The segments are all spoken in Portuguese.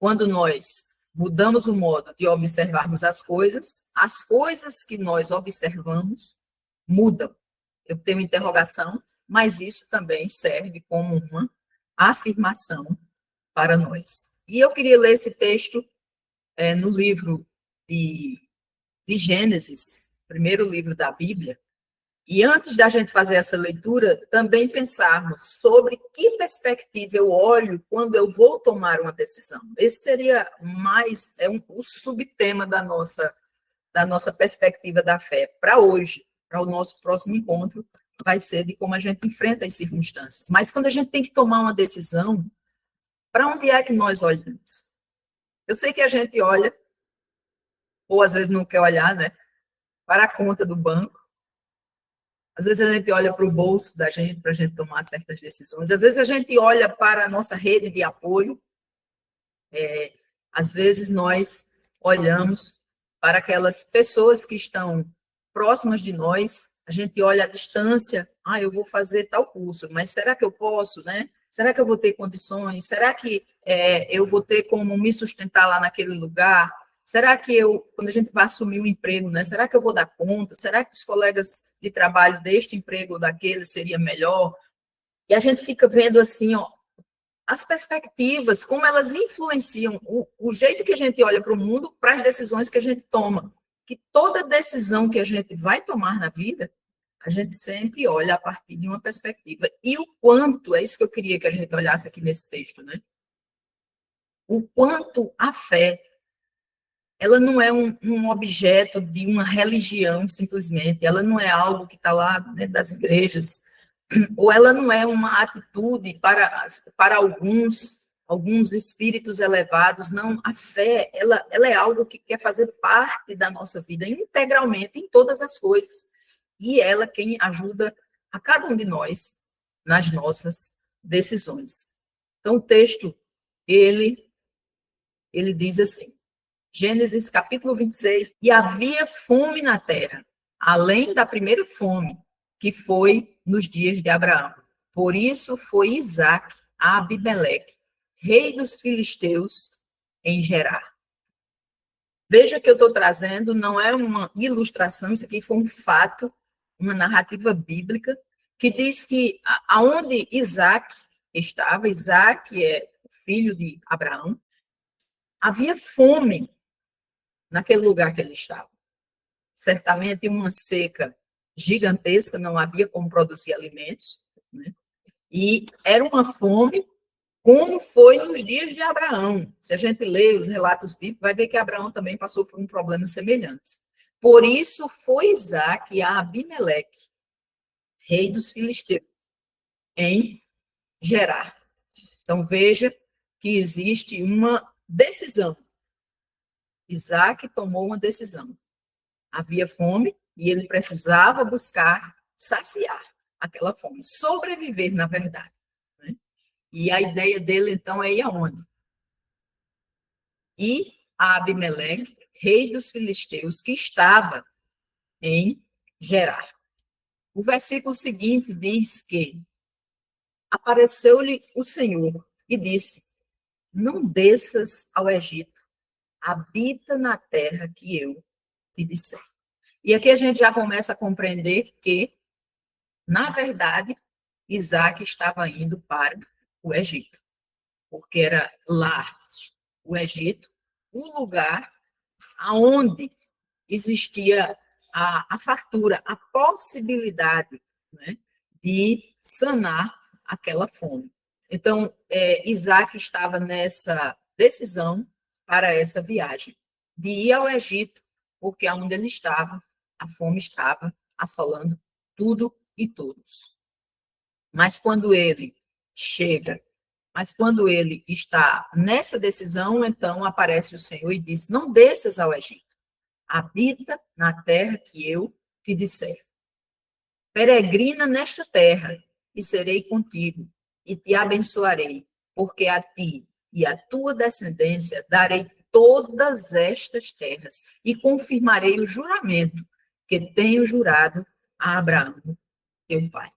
quando nós mudamos o modo de observarmos as coisas que nós observamos mudam. Eu tenho interrogação, mas isso também serve como uma afirmação para nós. E eu queria ler esse texto no livro de Gênesis, primeiro livro da Bíblia, e antes da gente fazer essa leitura, também pensarmos sobre que perspectiva eu olho quando eu vou tomar uma decisão. Esse seria o subtema da nossa perspectiva da fé para hoje, para o nosso próximo encontro, vai ser de como a gente enfrenta as circunstâncias. Mas quando a gente tem que tomar uma decisão, para onde é que nós olhamos? Eu sei que a gente olha, ou às vezes não quer olhar, né, para a conta do banco. Às vezes a gente olha para o bolso da gente para a gente tomar certas decisões. Às vezes a gente olha para a nossa rede de apoio. Às vezes nós olhamos para aquelas pessoas que estão próximas de nós. A gente olha à distância. Eu vou fazer tal curso, mas será que eu posso, né? Será que eu vou ter condições? Será que eu vou ter como me sustentar lá naquele lugar? Será que quando a gente vai assumir um emprego, né? Será que eu vou dar conta? Será que os colegas de trabalho deste emprego ou daquele seria melhor? E a gente fica vendo assim, as perspectivas, como elas influenciam o jeito que a gente olha para o mundo, para as decisões que a gente toma. Que toda decisão que a gente vai tomar na vida, a gente sempre olha a partir de uma perspectiva. E o quanto, é isso que eu queria que a gente olhasse aqui nesse texto, né? O quanto a fé, ela não é um objeto de uma religião, simplesmente. Ela não é algo que está lá dentro das igrejas, ou ela não é uma atitude para alguns espíritos elevados. Não, a fé, ela é algo que quer fazer parte da nossa vida integralmente, em todas as coisas. E ela quem ajuda a cada um de nós nas nossas decisões. Então, o texto, ele diz assim, Gênesis capítulo 26, e havia fome na terra, além da primeira fome, que foi nos dias de Abraão. Por isso foi Isaque a Abimeleque, rei dos filisteus, em Gerar. Veja que eu estou trazendo, não é uma ilustração, isso aqui foi um fato, uma narrativa bíblica, que diz que aonde Isaque estava, Isaque é o filho de Abraão, havia fome naquele lugar que ele estava. Certamente uma seca gigantesca, não havia como produzir alimentos, né? E era uma fome como foi nos dias de Abraão. Se a gente lê os relatos bíblicos, vai ver que Abraão também passou por um problema semelhante. Por isso foi Isaque a Abimeleque, rei dos filisteus, em Gerar. Então veja que existe uma decisão. Isaque tomou uma decisão. Havia fome e ele precisava buscar saciar aquela fome, sobreviver, na verdade. Né? E a ideia dele, então, é ir aonde? E a Abimeleque, rei dos filisteus, que estava em Gerar. O versículo seguinte diz que apareceu-lhe o Senhor e disse, não desças ao Egito, habita na terra que eu te disser. E aqui a gente já começa a compreender que, na verdade, Isaac estava indo para o Egito, porque era lá, o Egito, um lugar onde existia a fartura, a possibilidade, né, de sanar aquela fome. Então, Isaac estava nessa decisão para essa viagem, de ir ao Egito, porque onde ele estava, a fome estava assolando tudo e todos. Mas quando ele está nessa decisão, então aparece o Senhor e diz, não desças ao Egito, habita na terra que eu te disser. Peregrina nesta terra, e serei contigo, e te abençoarei, porque a ti e a tua descendência darei todas estas terras, e confirmarei o juramento que tenho jurado a Abraão, teu pai.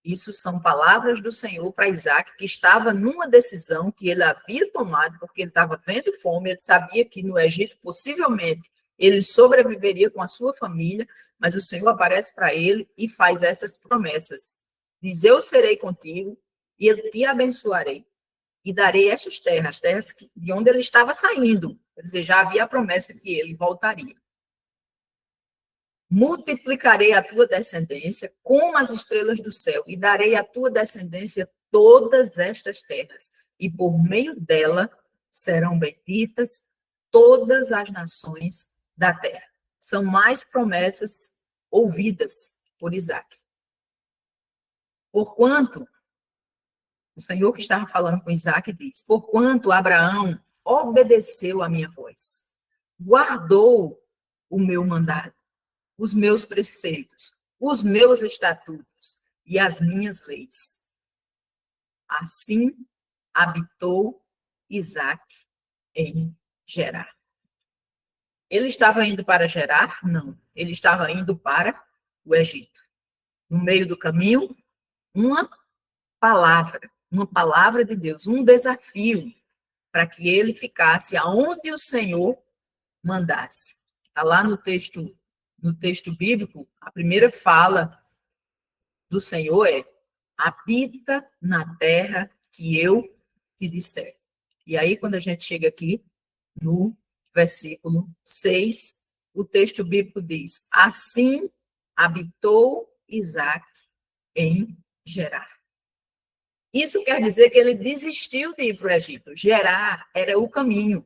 Isso são palavras do Senhor para Isaac, que estava numa decisão que ele havia tomado, porque ele estava vendo fome, ele sabia que no Egito, possivelmente, ele sobreviveria com a sua família, mas o Senhor aparece para ele e faz essas promessas. Diz, eu serei contigo e eu te abençoarei e darei estas terras, as terras de onde ele estava saindo. Quer dizer, já havia a promessa que ele voltaria. Multiplicarei a tua descendência como as estrelas do céu e darei à tua descendência todas estas terras, e por meio dela serão benditas todas as nações da terra. São mais promessas ouvidas por Isaac. Porquanto, o Senhor que estava falando com Isaac diz, porquanto Abraão obedeceu a minha voz, guardou o meu mandado, os meus preceitos, os meus estatutos e as minhas leis. Assim habitou Isaac em Gerar. Ele estava indo para Gerar? Não. Ele estava indo para o Egito. No meio do caminho, uma palavra de Deus, um desafio para que ele ficasse aonde o Senhor mandasse. Está lá no texto bíblico, a primeira fala do Senhor é: habita na terra que eu te disser. E aí, quando a gente chega aqui no versículo 6, o texto bíblico diz: assim habitou Isaac em Gerar. Isso quer dizer que ele desistiu de ir para o Egito. Gerar era o caminho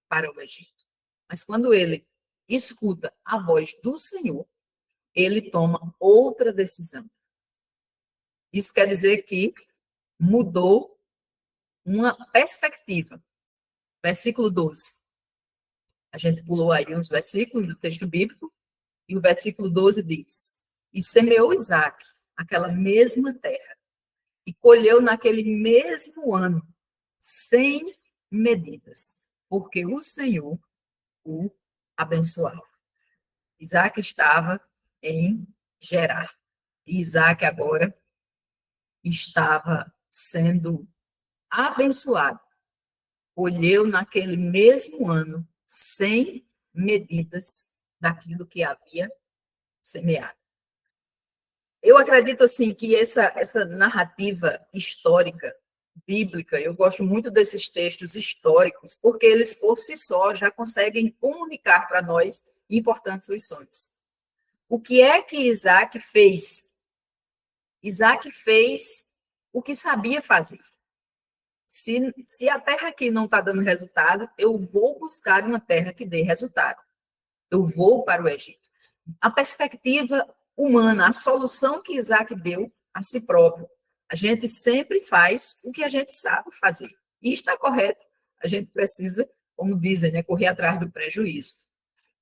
para o Egito. Mas quando ele escuta a voz do Senhor, ele toma outra decisão. Isso quer dizer que mudou uma perspectiva. Versículo 12. A gente pulou aí uns versículos do texto bíblico, e o versículo 12 diz: e semeou Isaac aquela mesma terra, e colheu naquele mesmo ano, sem medidas, porque o Senhor o abençoava. Isaac estava em Gerar. E Isaac agora estava sendo abençoado. Colheu naquele mesmo ano, sem medidas daquilo que havia semeado. Eu acredito, assim, que essa narrativa histórica, bíblica, eu gosto muito desses textos históricos, porque eles, por si só, já conseguem comunicar para nós importantes lições. O que é que Isaac fez? Isaac fez o que sabia fazer. Se a terra aqui não está dando resultado, eu vou buscar uma terra que dê resultado. Eu vou para o Egito. A perspectiva humana, a solução que Isaac deu a si próprio. A gente sempre faz o que a gente sabe fazer. E está correto. A gente precisa, como dizem, né, correr atrás do prejuízo.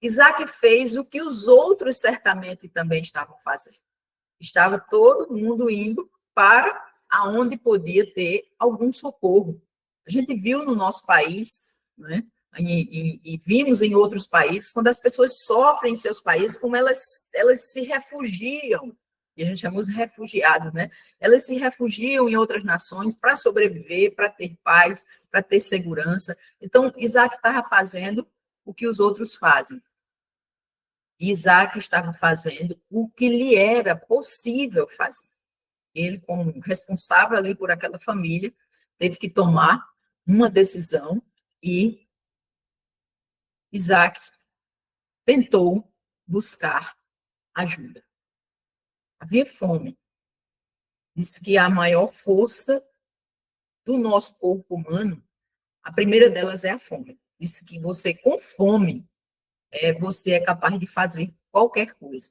Isaac fez o que os outros certamente também estavam fazendo. Estava todo mundo indo para aonde podia ter algum socorro. A gente viu no nosso país, né, e vimos em outros países, quando as pessoas sofrem em seus países, como elas se refugiam, e a gente chama os refugiados, né? Elas se refugiam em outras nações para sobreviver, para ter paz, para ter segurança. Então, Isaac estava fazendo o que os outros fazem. Isaac estava fazendo o que lhe era possível fazer. Ele, como responsável ali por aquela família, teve que tomar uma decisão e Isaac tentou buscar ajuda. Havia fome. Diz que a maior força do nosso corpo humano, a primeira delas é a fome. Diz que você, com fome, você é capaz de fazer qualquer coisa.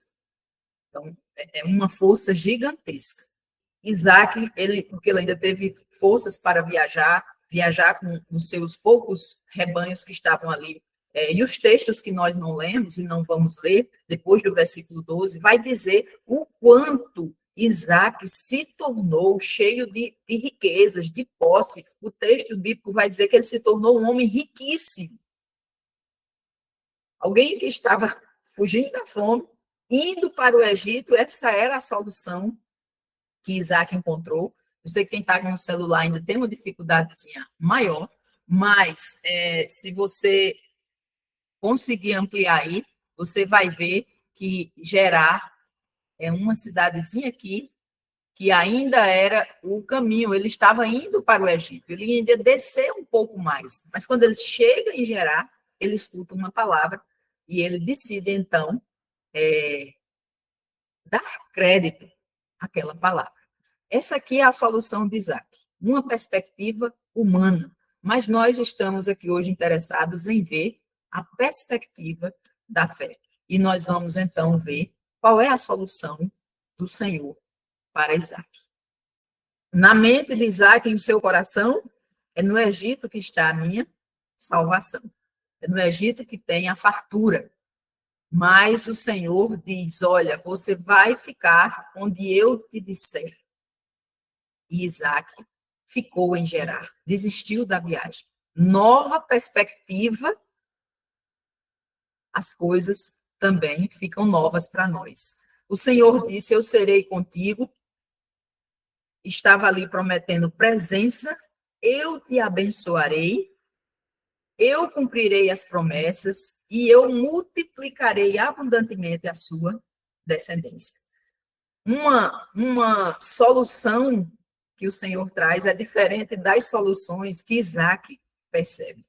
Então, é uma força gigantesca. Isaac, porque ele ainda teve forças para viajar com os seus poucos rebanhos que estavam ali. E os textos que nós não lemos e não vamos ler, depois do versículo 12, vai dizer o quanto Isaac se tornou cheio de riquezas, de posse. O texto bíblico vai dizer que ele se tornou um homem riquíssimo. Alguém que estava fugindo da fome, indo para o Egito, essa era a solução que Isaac encontrou. Eu sei que quem está com o celular ainda tem uma dificuldadezinha maior, mas se você conseguir ampliar aí, você vai ver que Gerar é uma cidadezinha aqui que ainda era o caminho, ele estava indo para o Egito, ele ainda descer um pouco mais, mas quando ele chega em Gerar, ele escuta uma palavra e ele decide, então, dar crédito àquela palavra. Essa aqui é a solução de Isaac, uma perspectiva humana, mas nós estamos aqui hoje interessados em ver a perspectiva da fé. E nós vamos, então, ver qual é a solução do Senhor para Isaac. Na mente de Isaac e no seu coração, é no Egito que está a minha salvação. É no Egito que tem a fartura. Mas o Senhor diz, olha, você vai ficar onde eu te disser. E Isaac ficou em Gerar, desistiu da viagem. Nova perspectiva, as coisas também ficam novas para nós. O Senhor disse, eu serei contigo, estava ali prometendo presença, eu te abençoarei, eu cumprirei as promessas e eu multiplicarei abundantemente a sua descendência. Uma solução que o Senhor traz é diferente das soluções que Isaac percebe.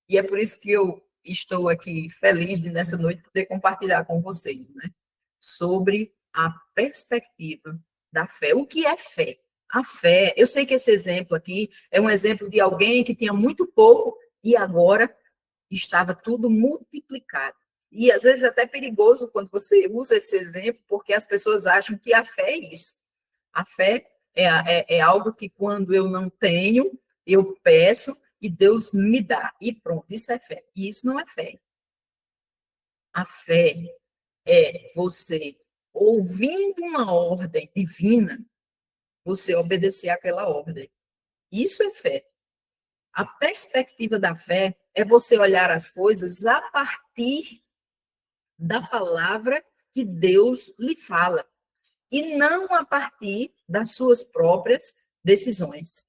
E é por isso que eu estou aqui feliz de, nessa noite, poder compartilhar com vocês, né, sobre a perspectiva da fé. O que é fé? A fé, eu sei que esse exemplo aqui é um exemplo de alguém que tinha muito pouco e agora estava tudo multiplicado. E às vezes é até perigoso quando você usa esse exemplo, porque as pessoas acham que a fé é isso. A fé é algo que quando eu não tenho, eu peço e Deus me dá. E pronto, isso é fé. E isso não é fé. A fé é você, ouvindo uma ordem divina, você obedecer àquela ordem. Isso é fé. A perspectiva da fé é você olhar as coisas a partir da palavra que Deus lhe fala, e não a partir das suas próprias decisões.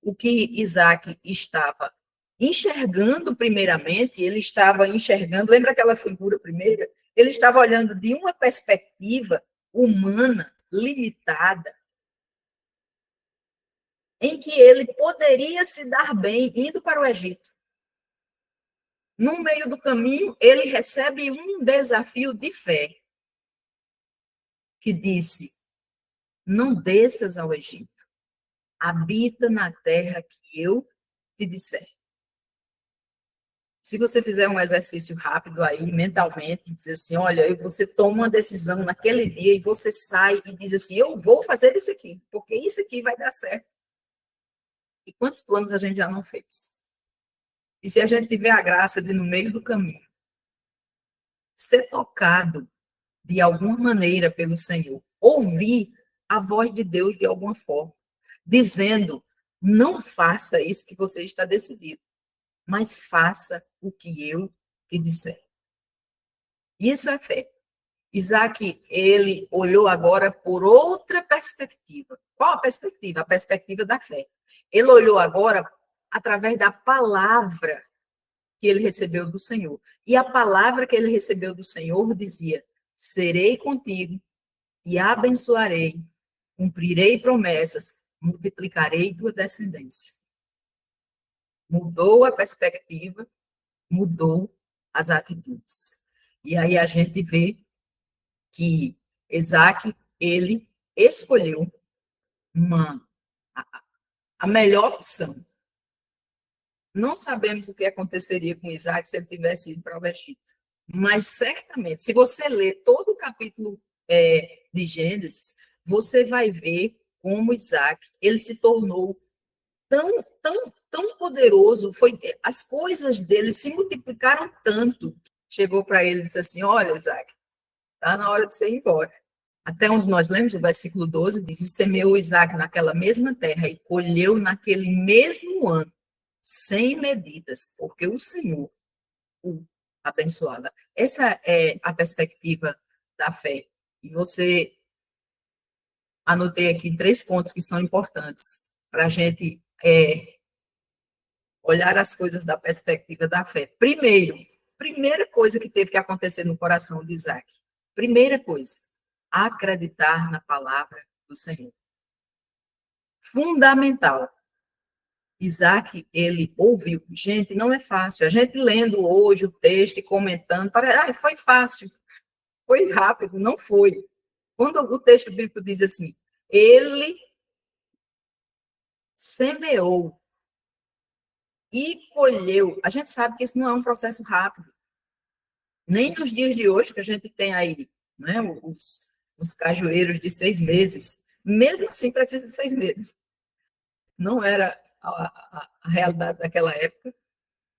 O que Isaac estava enxergando primeiramente, ele estava enxergando, lembra aquela figura primeira? Ele estava olhando de uma perspectiva humana, limitada, em que ele poderia se dar bem indo para o Egito. No meio do caminho, ele recebe um desafio de fé, que disse, não desças ao Egito, habita na terra que eu te disser. Se você fizer um exercício rápido aí, mentalmente, e dizer assim, olha, você toma uma decisão naquele dia e você sai e diz assim, eu vou fazer isso aqui, porque isso aqui vai dar certo. E quantos planos a gente já não fez? E se a gente tiver a graça de, no meio do caminho, ser tocado de alguma maneira pelo Senhor, ouvir a voz de Deus de alguma forma, dizendo, não faça isso que você está decidido, mas faça o que eu te disser. Isso é fé. Isaac, ele olhou agora por outra perspectiva. Qual a perspectiva? A perspectiva da fé. Ele olhou agora através da palavra que ele recebeu do Senhor. E a palavra que ele recebeu do Senhor dizia, serei contigo e abençoarei, cumprirei promessas, multiplicarei tua descendência. Mudou a perspectiva, mudou as atitudes. E aí a gente vê que Isaac, ele escolheu a melhor opção. Não sabemos o que aconteceria com Isaac se ele tivesse ido para o Egito. Mas certamente, se você ler todo o capítulo de Gênesis, você vai ver como Isaac, ele se tornou tão poderoso, as coisas dele se multiplicaram tanto. Chegou para ele e disse assim, olha, Isaac, está na hora de você ir embora. Até onde nós lemos, o versículo 12, diz, e semeou Isaac naquela mesma terra e colheu naquele mesmo ano, sem medidas, porque o Senhor o abençoava. Essa é a perspectiva da fé. E você anotei aqui 3 pontos que são importantes para a gente olhar as coisas da perspectiva da fé. Primeira coisa que teve que acontecer no coração de Isaac. Primeira coisa, acreditar na palavra do Senhor. Fundamental. Isaac, ele ouviu. Gente, não é fácil. A gente lendo hoje o texto e comentando, parece, foi fácil, foi rápido. Não foi. Quando o texto bíblico diz assim, ele semeou e colheu. A gente sabe que isso não é um processo rápido. Nem nos dias de hoje, que a gente tem aí, né, os cajueiros de 6 meses. Mesmo assim, precisa de 6 meses. Não era a realidade daquela época,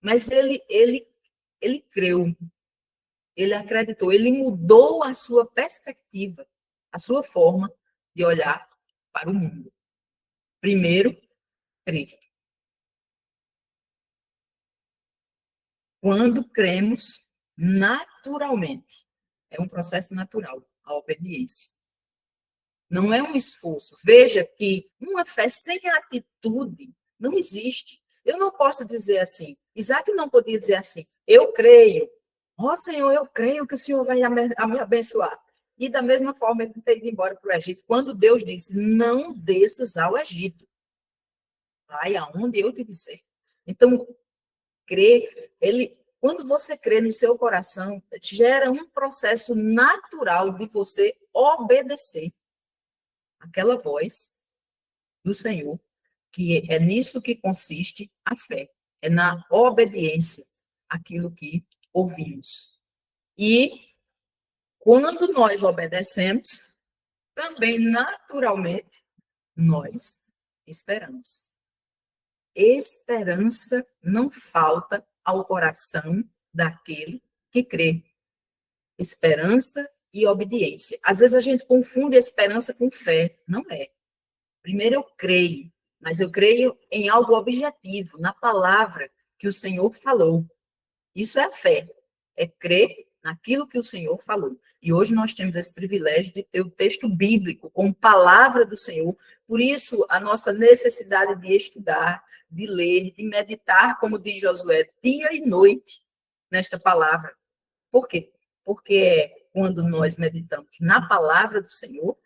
mas ele creu, ele acreditou, ele mudou a sua perspectiva, a sua forma de olhar para o mundo. Primeiro, crer. Quando cremos naturalmente, é um processo natural, a obediência. Não é um esforço. Veja que uma fé sem atitude não existe. Eu não posso dizer assim. Isaac não podia dizer assim. Eu creio. Ó Senhor, eu creio que o Senhor vai me abençoar. E da mesma forma ele ter ido embora para o Egito. Quando Deus disse, não desças ao Egito. Vai aonde eu te disser. Então, crer, quando você crê no seu coração, gera um processo natural de você obedecer aquela voz do Senhor, que é nisso que consiste a fé, é na obediência àquilo que ouvimos. E quando nós obedecemos, também naturalmente nós esperamos. Esperança não falta ao coração daquele que crê. Esperança e obediência. Às vezes a gente confunde esperança com fé. Não é. Primeiro eu creio, mas eu creio em algo objetivo, na palavra que o Senhor falou. Isso é a fé, é crer naquilo que o Senhor falou. E hoje nós temos esse privilégio de ter o texto bíblico com palavra do Senhor. Por isso, a nossa necessidade de estudar, de ler, de meditar, como diz Josué, dia e noite nesta palavra. Por quê? Porque quando nós meditamos na palavra do Senhor,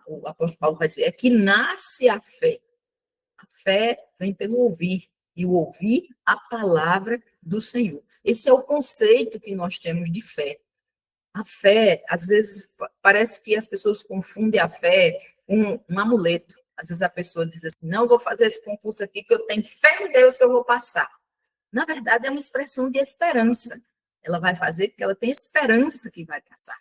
o apóstolo Paulo vai dizer, é que nasce a fé. A fé vem pelo ouvir, e o ouvir a palavra do Senhor. Esse é o conceito que nós temos de fé. A fé, às vezes, parece que as pessoas confundem a fé com um amuleto. Às vezes a pessoa diz assim, não, eu vou fazer esse concurso aqui, que eu tenho fé em Deus que eu vou passar. Na verdade, é uma expressão de esperança. Ela vai fazer porque ela tem esperança que vai passar.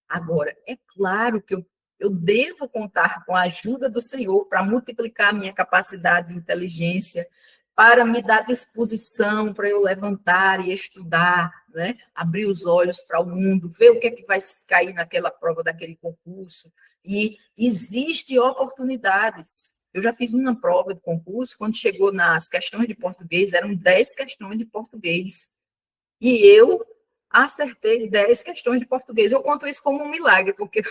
Agora, é claro que eu devo contar com a ajuda do Senhor para multiplicar a minha capacidade de inteligência, para me dar disposição para eu levantar e estudar, né? Abrir os olhos para o mundo, ver o que é que vai cair naquela prova daquele concurso. E existem oportunidades. Eu já fiz uma prova de concurso, quando chegou nas questões de português, eram 10 questões de português. E eu acertei 10 questões de português. Eu conto isso como um milagre, porque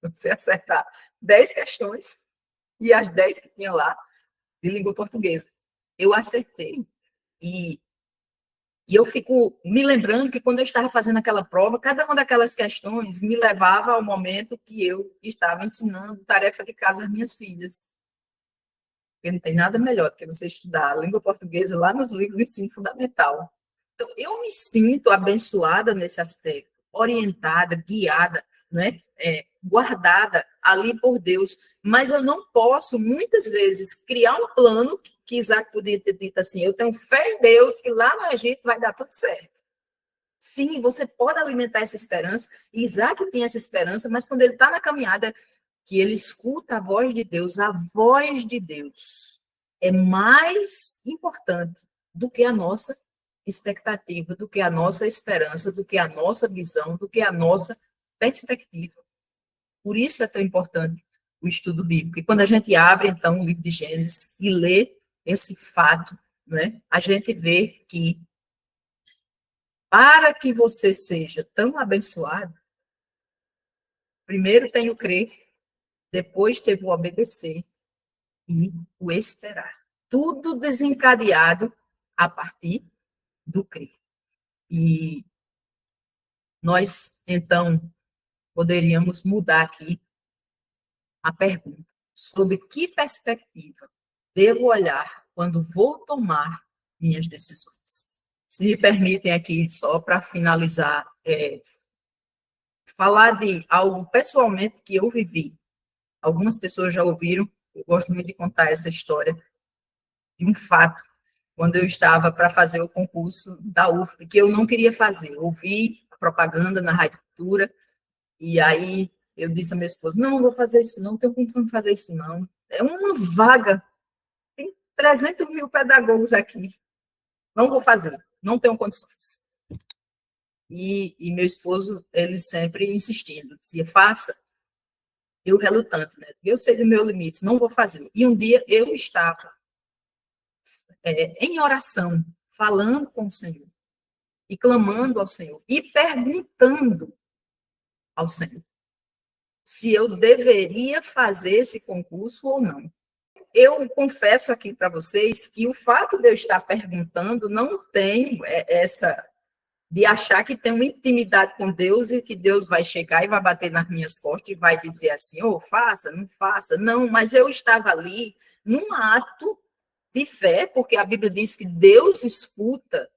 você acertar 10 questões e as 10 que tinha lá de língua portuguesa. Eu acertei. E eu fico me lembrando que quando eu estava fazendo aquela prova, cada uma daquelas questões me levava ao momento que eu estava ensinando tarefa de casa às minhas filhas. Porque não tem nada melhor do que você estudar a língua portuguesa lá nos livros do ensino fundamental. Então, eu me sinto abençoada nesse aspecto, orientada, guiada, né? Guardada ali por Deus, mas eu não posso, muitas vezes, criar um plano que Isaac podia ter dito assim, eu tenho fé em Deus que lá no Egito vai dar tudo certo. Sim, você pode alimentar essa esperança, e Isaac tem essa esperança, mas quando ele está na caminhada, que ele escuta a voz de Deus é mais importante do que a nossa expectativa, do que a nossa esperança, do que a nossa visão, do que a nossa perspectiva. Por isso é tão importante o estudo bíblico. E quando a gente abre, então, o livro de Gênesis e lê esse fato, né, a gente vê que para que você seja tão abençoado, primeiro tem o crer, depois teve o obedecer e o esperar. Tudo desencadeado a partir do crer. E nós, então, poderíamos mudar aqui a pergunta. Sobre que perspectiva devo olhar quando vou tomar minhas decisões? Se me permitem aqui, só para finalizar, falar de algo pessoalmente que eu vivi. Algumas pessoas já ouviram, eu gosto muito de contar essa história, de um fato, quando eu estava para fazer o concurso da UFP, que eu não queria fazer. Ouvi a propaganda na Rádio Cultura, e aí eu disse a minha esposa, não vou fazer isso não, tenho condição de fazer isso não. É uma vaga, tem 300 mil pedagogos aqui, não vou fazer, não tenho condições. E meu esposo, ele sempre insistindo, dizia, faça. Eu relutante, né? Eu sei do meu limite, não vou fazer. E um dia eu estava em oração, falando com o Senhor, e clamando ao Senhor, e perguntando ao Senhor se eu deveria fazer esse concurso ou não. Eu confesso aqui para vocês que o fato de eu estar perguntando não tem essa de achar que tem uma intimidade com Deus e que Deus vai chegar e vai bater nas minhas costas e vai dizer assim, faça, não faça. Não, mas eu estava ali num ato de fé, porque a Bíblia diz que Deus escuta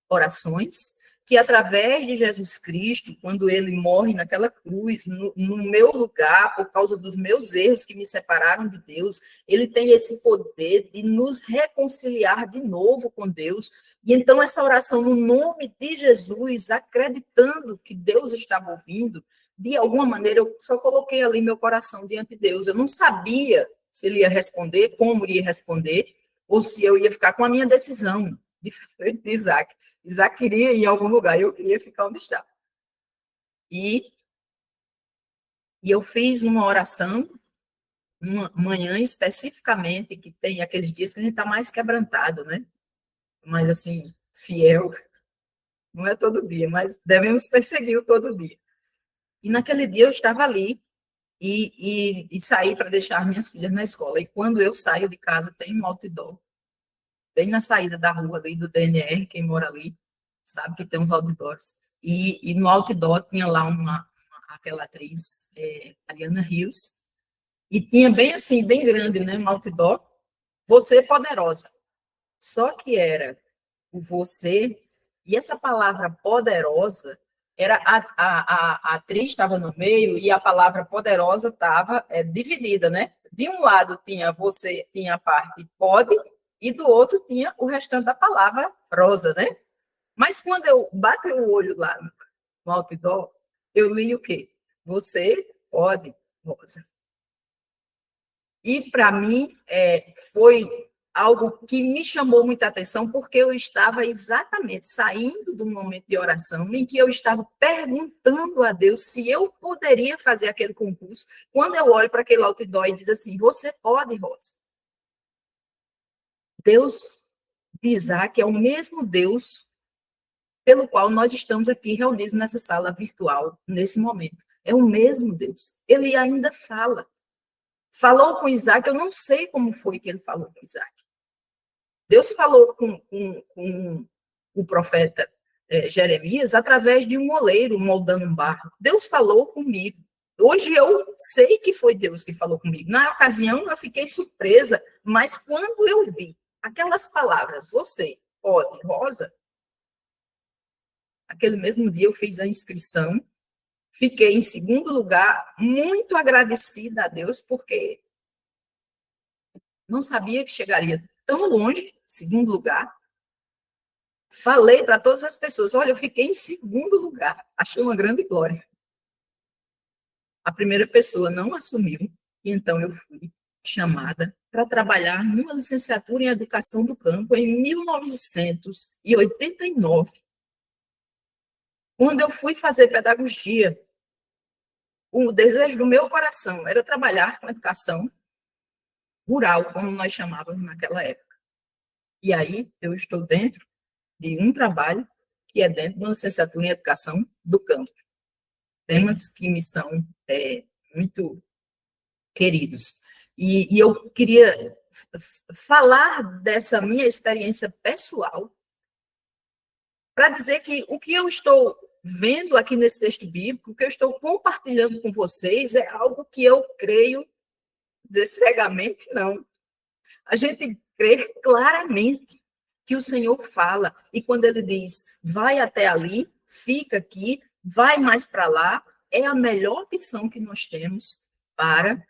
orações, que através de Jesus Cristo, quando ele morre naquela cruz, no meu lugar, por causa dos meus erros que me separaram de Deus, ele tem esse poder de nos reconciliar de novo com Deus. E então essa oração no nome de Jesus, acreditando que Deus estava ouvindo, de alguma maneira eu só coloquei ali meu coração diante de Deus. Eu não sabia se ele ia responder, como iria responder, ou se eu ia ficar com a minha decisão, diferente de Isaac. Isaac queria ir em algum lugar, eu queria ficar onde estava. E eu fiz uma oração, uma manhã especificamente, que tem aqueles dias que a gente está mais quebrantado, né? Mais assim, fiel. Não é todo dia, mas devemos perseguir todo dia. E naquele dia eu estava ali e saí para deixar minhas filhas na escola. E quando eu saio de casa, tem um outdoor, bem na saída da rua ali do DNR, quem mora ali sabe que tem uns outdoors. E no outdoor tinha lá aquela atriz, Ariana Rios, e tinha bem assim, bem grande, né, um outdoor, você é poderosa. Só que era o você, e essa palavra poderosa, era a atriz estava no meio e a palavra poderosa estava dividida, né? De um lado tinha você, tinha a parte pode, e do outro tinha o restante da palavra rosa, né? Mas quando eu bati o olho lá no outdoor, eu li o quê? Você pode, Rosa. E para mim foi algo que me chamou muita atenção, porque eu estava exatamente saindo do momento de oração em que eu estava perguntando a Deus se eu poderia fazer aquele concurso, quando eu olho para aquele outdoor e diz assim, você pode, Rosa. Deus de Isaac é o mesmo Deus pelo qual nós estamos aqui reunidos nessa sala virtual, nesse momento. É o mesmo Deus. Ele ainda fala. Falou com Isaac, eu não sei como foi que ele falou com Isaac. Deus falou com o profeta Jeremias através de um oleiro moldando um barro. Deus falou comigo. Hoje eu sei que foi Deus que falou comigo. Na ocasião eu fiquei surpresa, mas quando eu vi aquelas palavras, você pode, Rosa, aquele mesmo dia eu fiz a inscrição, fiquei em segundo lugar, muito agradecida a Deus, porque não sabia que chegaria tão longe, segundo lugar. Falei para todas as pessoas, olha, eu fiquei em segundo lugar, achei uma grande glória. A primeira pessoa não assumiu, e então eu fui chamada para trabalhar numa licenciatura em Educação do Campo em 1989. Quando eu fui fazer pedagogia, o desejo do meu coração era trabalhar com educação rural, como nós chamávamos naquela época. E aí eu estou dentro de um trabalho que é dentro de uma licenciatura em Educação do Campo. Temas que me são muito queridos. E eu queria falar dessa minha experiência pessoal para dizer que o que eu estou vendo aqui nesse texto bíblico, o que eu estou compartilhando com vocês é algo que eu creio cegamente, não. A gente crê claramente que o Senhor fala, e quando ele diz, vai até ali, fica aqui, vai mais para lá, é a melhor opção que nós temos para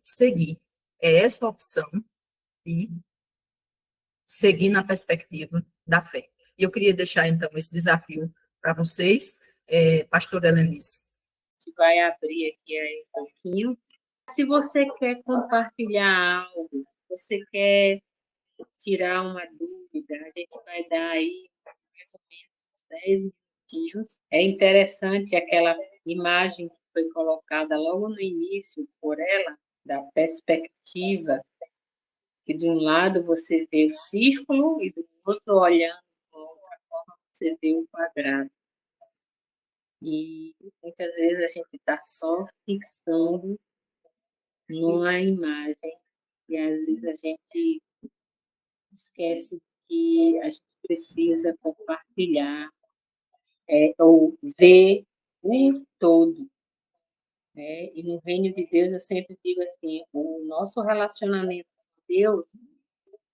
seguir. É essa opção de seguir na perspectiva da fé. E eu queria deixar, então, esse desafio para vocês, pastora Helenice. A gente vai abrir aqui aí um pouquinho. Se você quer compartilhar algo, você quer tirar uma dúvida, a gente vai dar aí mais ou menos 10 minutinhos. É interessante aquela imagem que foi colocada logo no início por ela, da perspectiva, que de um lado você vê o círculo e do outro, olhando de outra forma, você vê o quadrado. E muitas vezes a gente está só fixando numa imagem e às vezes a gente esquece que a gente precisa compartilhar ou ver o todo. Né? E no reino de Deus eu sempre digo assim, o nosso relacionamento com Deus,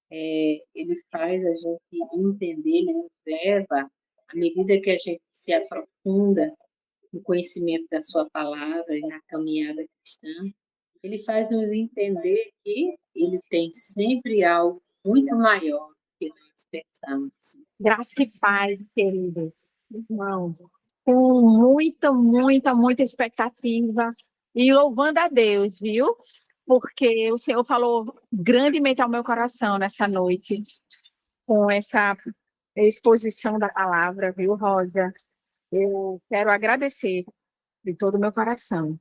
ele faz a gente entender, ele nos leva, à medida que a gente se aprofunda no conhecimento da sua palavra e na caminhada cristã, ele faz nos entender que ele tem sempre algo muito maior do que nós pensamos. Graça e paz, queridos irmãos, com muita expectativa e louvando a Deus, viu? Porque o Senhor falou grandemente ao meu coração nessa noite, com essa exposição da palavra, viu, Rosa? Eu quero agradecer de todo o meu coração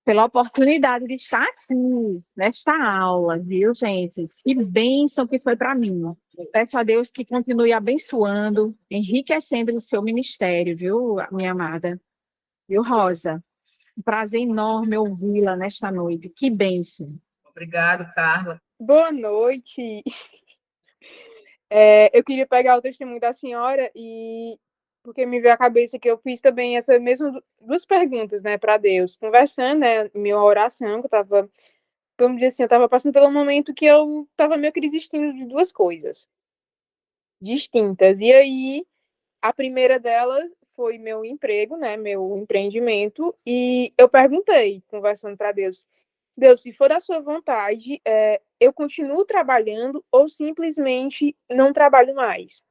pela oportunidade de estar aqui, nesta aula, viu, gente? Que bênção que foi para mim. Peço a Deus que continue abençoando, enriquecendo o seu ministério, viu, minha amada? Viu, Rosa? Um prazer enorme ouvi-la nesta noite. Que bênção. Obrigado, Carla. Boa noite. Eu queria pegar o testemunho da senhora e porque me veio à cabeça que eu fiz também essa mesma duas perguntas, né, para Deus, conversando, né, minha oração, que eu tava, vamos dizer assim, eu tava passando pelo momento que eu tava meio que desistindo de duas coisas distintas. E aí, a primeira delas foi meu emprego, né, meu empreendimento, e eu perguntei, conversando para Deus, Deus, se for a sua vontade, eu continuo trabalhando ou simplesmente não trabalho mais?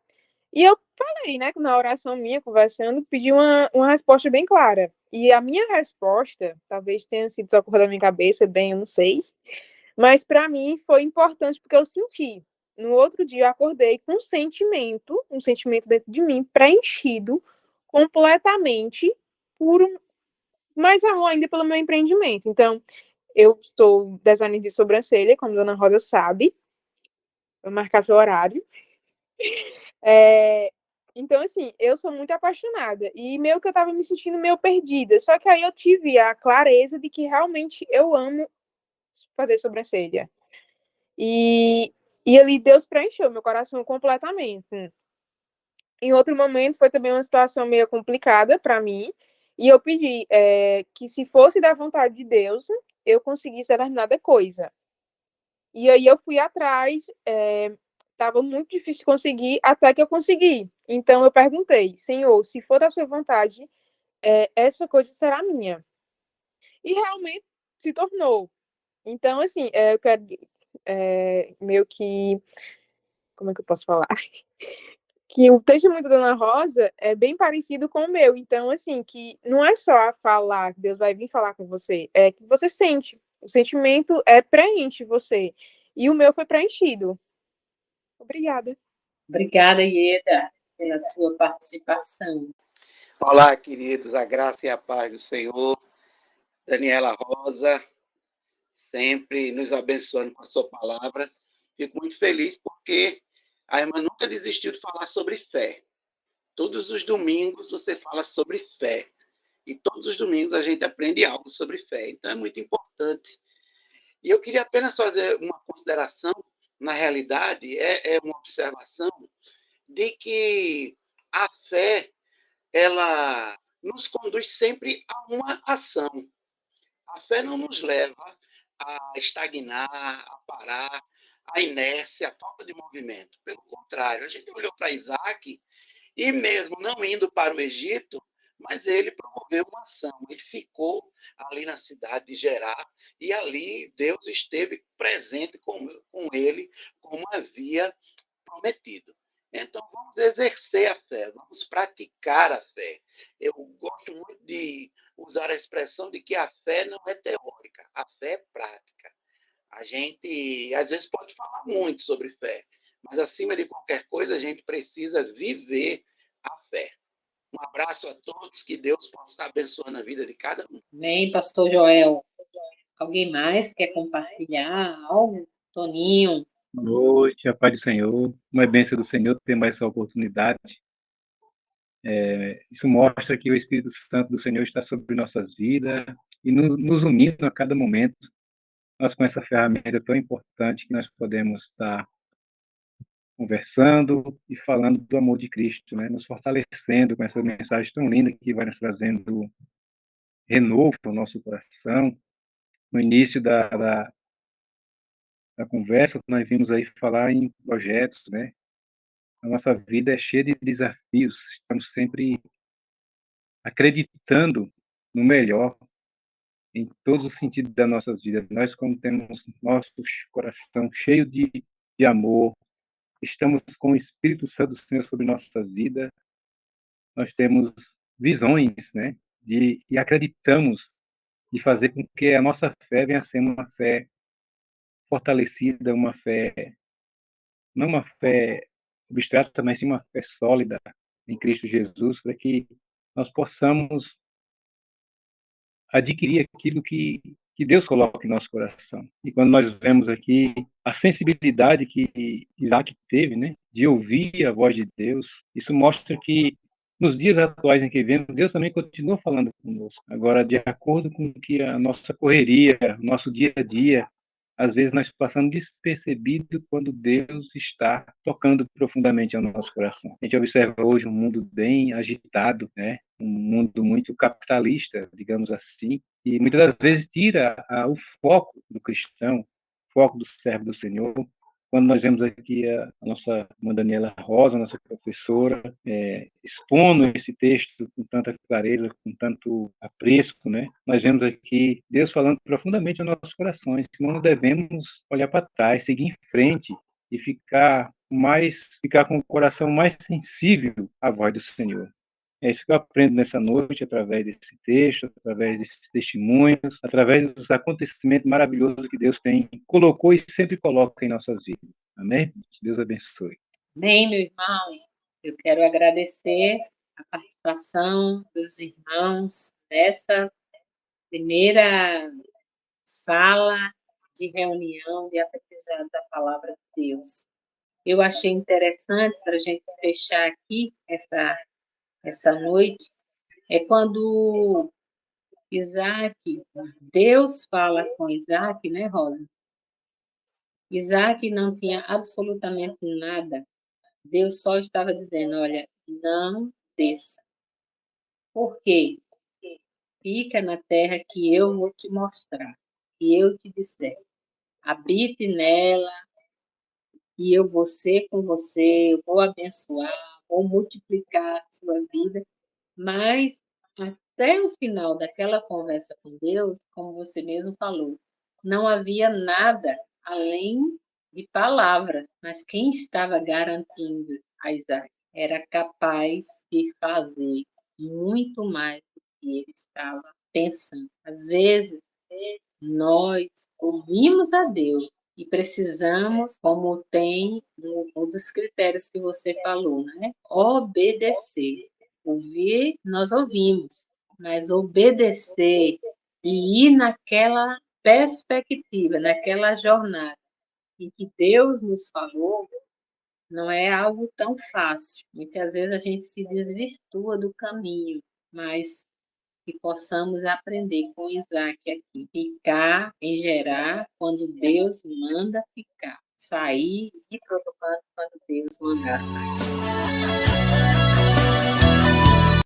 E eu falei, né, na oração minha, conversando, pedi uma resposta bem clara. E a minha resposta, talvez tenha sido só coisa da minha cabeça, bem, eu não sei, mas para mim foi importante porque eu senti. No outro dia eu acordei com um sentimento dentro de mim preenchido completamente por mais amor ainda pelo meu empreendimento. Então, eu sou designer de sobrancelha, como a Dona Rosa sabe. Vou marcar seu horário. Então, assim, eu sou muito apaixonada. E meio que eu tava me sentindo meio perdida. Só que aí eu tive a clareza de que realmente eu amo fazer sobrancelha. E ali Deus preencheu meu coração completamente. Em outro momento foi também uma situação meio complicada para mim. E eu pedi que se fosse da vontade de Deus, eu conseguisse determinada coisa. E aí eu fui atrás, estava muito difícil conseguir, até que eu consegui. Então eu perguntei, Senhor, se for da sua vontade, essa coisa será minha. E realmente se tornou. Então, assim, eu quero meio que. Como é que eu posso falar? Que o testemunho da Dona Rosa é bem parecido com o meu. Então, assim, que não é só falar, que Deus vai vir falar com você, é que você sente. O sentimento preenche você. E o meu foi preenchido. Obrigada. Obrigada, Ieda, pela tua participação. Olá, queridos, a graça e a paz do Senhor. Daniela Rosa, sempre nos abençoando com a sua palavra. Fico muito feliz porque a irmã nunca desistiu de falar sobre fé. Todos os domingos você fala sobre fé. E todos os domingos a gente aprende algo sobre fé. Então é muito importante. E eu queria apenas fazer uma consideração, na realidade, é uma observação de que a fé, ela nos conduz sempre a uma ação. A fé não nos leva a estagnar, a parar, a inércia, a falta de movimento. Pelo contrário, a gente olhou para Isaac e mesmo não indo para o Egito, mas ele promoveu uma ação. Ele ficou ali na cidade de Gerar e ali Deus esteve presente com ele, como havia prometido. Então, vamos exercer a fé, vamos praticar a fé. Eu gosto muito de usar a expressão de que a fé não é teórica, a fé é prática. A gente, às vezes, pode falar muito sobre fé, mas, acima de qualquer coisa, a gente precisa viver a fé. Um abraço a todos, que Deus possa estar abençoando a vida de cada um. Amém, pastor Joel. Alguém mais quer compartilhar algo? Toninho, Boa noite, a paz do Senhor. Uma bênção do Senhor ter mais essa oportunidade. Isso mostra que o Espírito Santo do Senhor está sobre nossas vidas e nos unindo a cada momento. Nós, com essa ferramenta tão importante, que nós podemos estar conversando e falando do amor de Cristo, né? Nos fortalecendo com essa mensagem tão linda que vai nos trazendo renovo para o nosso coração. No início da conversa, nós vimos aí falar em projetos, né? A nossa vida é cheia de desafios, estamos sempre acreditando no melhor em todos os sentidos das nossas vidas. Nós, como temos nosso coração cheio de amor, estamos com o Espírito Santo do Senhor sobre nossas vidas, nós temos visões, né? E acreditamos de fazer com que a nossa fé venha a ser uma fé fortalecida, uma fé, não uma fé abstrata, mas sim uma fé sólida em Cristo Jesus, para que nós possamos adquirir aquilo que Deus coloca em nosso coração. E quando nós vemos aqui a sensibilidade que Isaac teve, né, de ouvir a voz de Deus, isso mostra que nos dias atuais em que vivemos, Deus também continua falando conosco. Agora, de acordo com que a nossa correria, nosso dia a dia, às vezes nós passamos despercebido quando Deus está tocando profundamente ao nosso coração. A gente observa hoje um mundo bem agitado, né? Um mundo muito capitalista, digamos assim, e muitas das vezes tira o foco do cristão, o foco do servo do Senhor. Quando nós vemos aqui a nossa irmã Daniela Rosa, nossa professora, expondo esse texto com tanta clareza, com tanto apreço, né? Nós vemos aqui Deus falando profundamente aos nossos corações, que não devemos olhar para trás, seguir em frente e ficar com o coração mais sensível à voz do Senhor. É isso que eu aprendo nessa noite, através desse texto, através desses testemunhos, através dos acontecimentos maravilhosos que Deus colocou e sempre coloca em nossas vidas. Amém? Deus abençoe. amém, meu irmão. Eu quero agradecer a participação dos irmãos nessa primeira sala de reunião de aprendizado da Palavra de Deus. Eu achei interessante, para a gente fechar aqui essa noite, é quando Deus fala com Isaac, né, Rosa? Isaac não tinha absolutamente nada. Deus só estava dizendo, olha, não desça. Por quê? Fica na terra que eu vou te mostrar, que eu te disser. Habite nela, e eu vou ser com você, eu vou abençoar, vou multiplicar a sua vida. Mas até o final daquela conversa com Deus, como você mesmo falou, não havia nada além de palavras, mas quem estava garantindo a Isaac era capaz de fazer muito mais do que ele estava pensando. Às vezes, nós ouvimos a Deus e precisamos, como tem um dos critérios que você falou, né? Obedecer. Ouvir, nós ouvimos, mas obedecer e ir naquela perspectiva, naquela jornada em que Deus nos falou, não é algo tão fácil. Muitas vezes a gente se desvirtua do caminho, mas que possamos aprender com Isaac aqui. Ficar em Gerar quando Deus manda ficar. Sair e ir para outro canto quando Deus mandar sair.